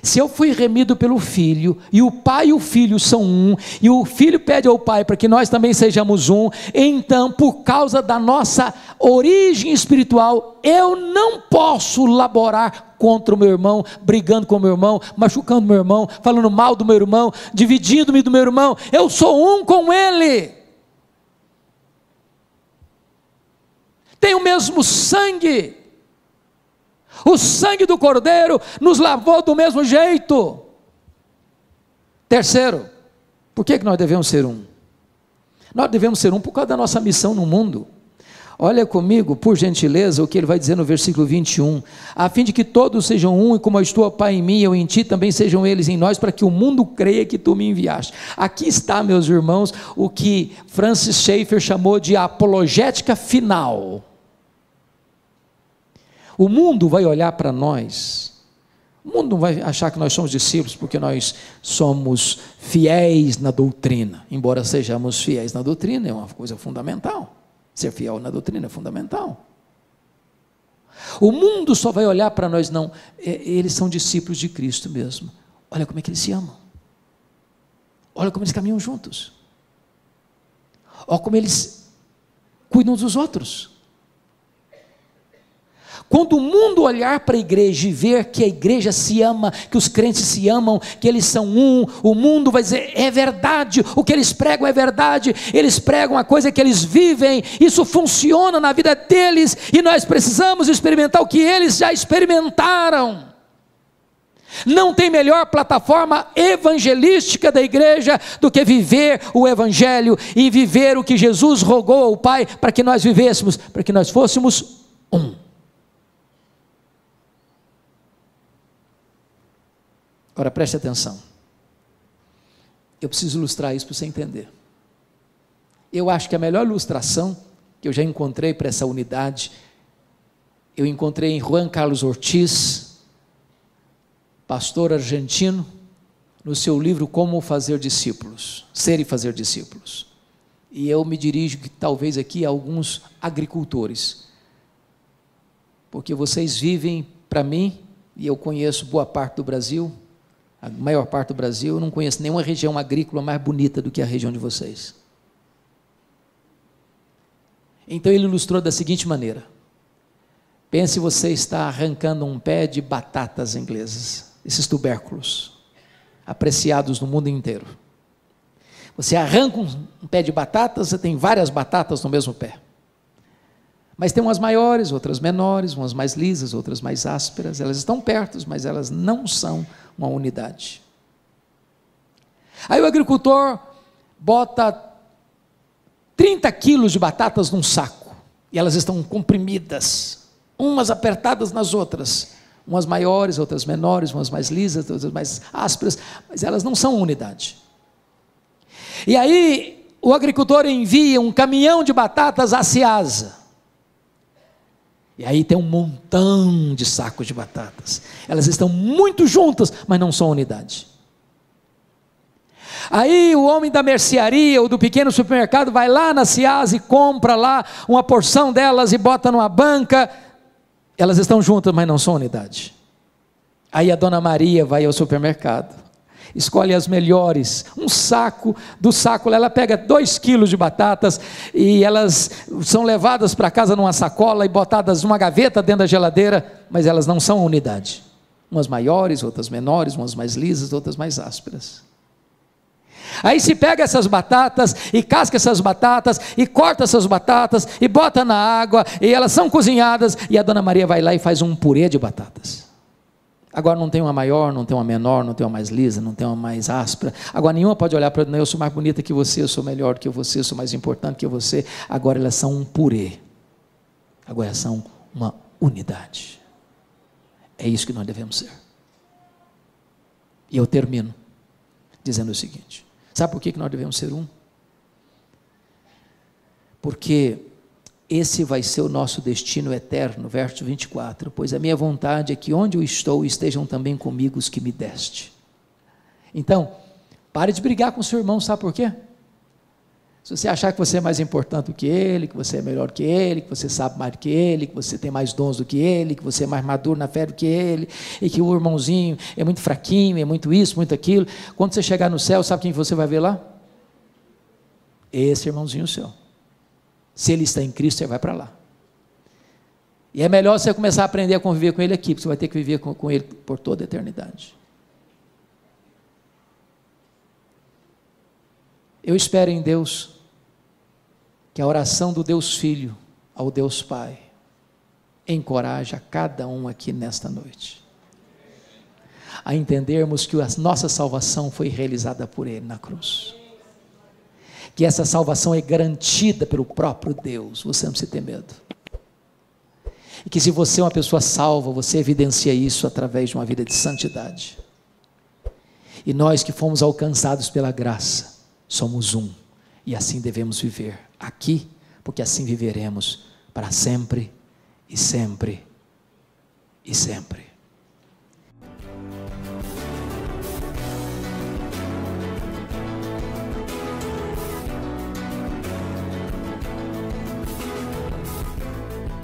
se eu fui remido pelo Filho, e o Pai e o Filho são um, e o Filho pede ao Pai para que nós também sejamos um, então por causa da nossa origem espiritual, eu não posso laborar contra o meu irmão, brigando com o meu irmão, machucando o meu irmão, falando mal do meu irmão, dividindo-me do meu irmão. Eu sou um com ele, tem o mesmo sangue. O sangue do Cordeiro nos lavou do mesmo jeito. Terceiro, por que nós devemos ser um? Nós devemos ser um por causa da nossa missão no mundo. Olha comigo, por gentileza, o que ele vai dizer no versículo 21, a fim de que todos sejam um, e como és tu, ó Pai, em mim e eu em ti, também sejam eles em nós, para que o mundo creia que tu me enviaste. Aqui está, meus irmãos, o que Francis Schaeffer chamou de apologética final. O mundo vai olhar para nós, o mundo não vai achar que nós somos discípulos porque nós somos fiéis na doutrina, embora sejamos fiéis na doutrina, é uma coisa fundamental, ser fiel na doutrina é fundamental. O mundo só vai olhar para nós, não, eles são discípulos de Cristo mesmo, olha como é que eles se amam, olha como eles caminham juntos, olha como eles cuidam dos outros. Quando o mundo olhar para a igreja e ver que a igreja se ama, que os crentes se amam, que eles são um, o mundo vai dizer: é verdade, o que eles pregam é verdade, eles pregam a coisa que eles vivem, isso funciona na vida deles, e nós precisamos experimentar o que eles já experimentaram. Não tem melhor plataforma evangelística da igreja do que viver o evangelho, e viver o que Jesus rogou ao Pai para que nós vivêssemos, para que nós fôssemos um. Agora preste atenção, eu preciso ilustrar isso para você entender. Eu acho que a melhor ilustração que eu já encontrei para essa unidade, eu encontrei em Juan Carlos Ortiz, pastor argentino, no seu livro Como Fazer Discípulos, Ser e Fazer Discípulos. E eu me dirijo talvez aqui a alguns agricultores, porque vocês vivem, para mim, e eu conheço boa parte do Brasil, a maior parte do Brasil, eu não conheço nenhuma região agrícola mais bonita do que a região de vocês. Então ele ilustrou da seguinte maneira: pense você está arrancando um pé de batatas inglesas, esses tubérculos, apreciados no mundo inteiro. Você arranca um pé de batatas, você tem várias batatas no mesmo pé. Mas tem umas maiores, outras menores, umas mais lisas, outras mais ásperas. Elas estão perto, mas elas não são uma unidade. Aí o agricultor bota 30 quilos de batatas num saco, e elas estão comprimidas, umas apertadas nas outras, umas maiores, outras menores, umas mais lisas, outras mais ásperas, mas elas não são unidade. E aí o agricultor envia um caminhão de batatas à Ceasa, e aí tem um montão de sacos de batatas, elas estão muito juntas, mas não são unidade. Aí o homem da mercearia ou do pequeno supermercado vai lá na Ceasa e compra lá uma porção delas e bota numa banca, elas estão juntas, mas não são unidade. Aí a dona Maria vai ao supermercado, escolhe as melhores, um saco, do saco ela pega 2 quilos de batatas, e elas são levadas para casa numa sacola e botadas numa gaveta dentro da geladeira, mas elas não são unidade, umas maiores, outras menores, umas mais lisas, outras mais ásperas. Aí se pega essas batatas, e casca essas batatas, e corta essas batatas, e bota na água, e elas são cozinhadas, e a dona Maria vai lá e faz um purê de batatas. Agora não tem uma maior, não tem uma menor, não tem uma mais lisa, não tem uma mais áspera. Agora nenhuma pode olhar para ela, eu sou mais bonita que você, eu sou melhor que você, eu sou mais importante que você. Agora elas são um purê. Agora elas são uma unidade. É isso que nós devemos ser. E eu termino dizendo o seguinte: sabe por que nós devemos ser um? Porque esse vai ser o nosso destino eterno, verso 24, pois a minha vontade é que onde eu estou estejam também comigo os que me deste. Então, pare de brigar com o seu irmão, sabe por quê? Se você achar que você é mais importante do que ele, que você é melhor que ele, que você sabe mais do que ele, que você tem mais dons do que ele, que você é mais maduro na fé do que ele, e que o irmãozinho é muito fraquinho, é muito isso, muito aquilo, quando você chegar no céu, sabe quem você vai ver lá? Esse irmãozinho seu. Se ele está em Cristo, você vai para lá. E é melhor você começar a aprender a conviver com ele aqui, porque você vai ter que viver com ele por toda a eternidade. Eu espero em Deus que a oração do Deus Filho ao Deus Pai encoraje a cada um aqui nesta noite a entendermos que a nossa salvação foi realizada por Ele na cruz, que essa salvação é garantida pelo próprio Deus, você não precisa ter medo, e que se você é uma pessoa salva, você evidencia isso através de uma vida de santidade, e nós que fomos alcançados pela graça, somos um, e assim devemos viver aqui, porque assim viveremos para sempre, e sempre, e sempre.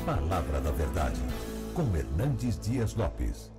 Palavra da Verdade, com Hernandes Dias Lopes.